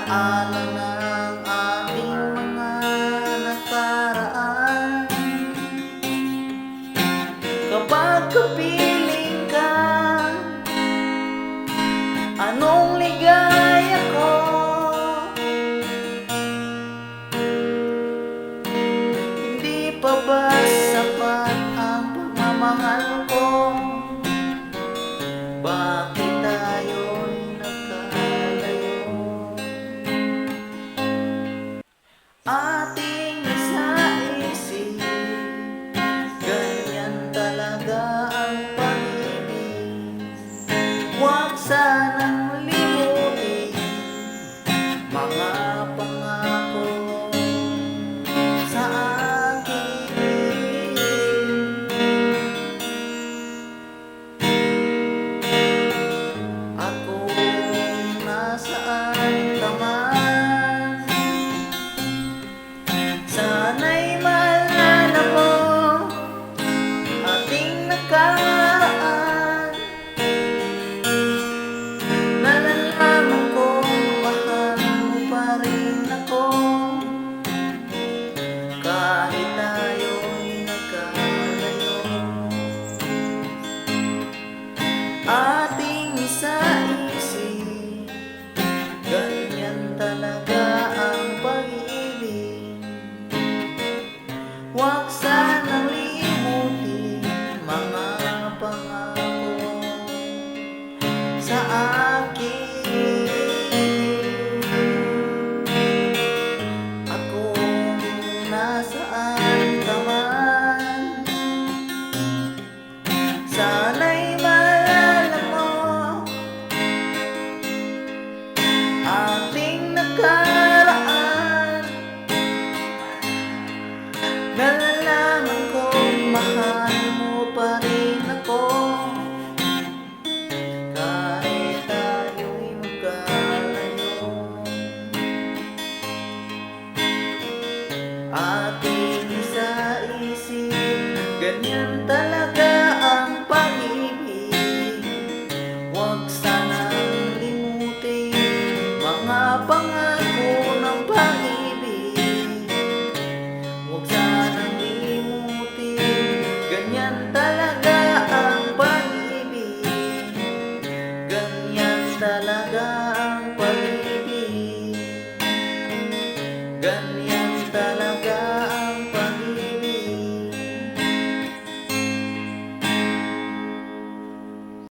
Alaala ng ating mga nakaraan. Kapag kapiling ka, anong ligaya ko? Hindi pa ba sapat ang pagmamahal ko? Bakit tayo'y nagkalayo? Ating isa-isip, ganyan talaga ang pag-ibig. Huwag sanang limutin mga pangako sa akin. Ako nasaan ka man, sana'y maalala mo ating nakaraan. Nalalaman kong mahal mo pa rin ako, kahit tayo'y nagkalayo. Ating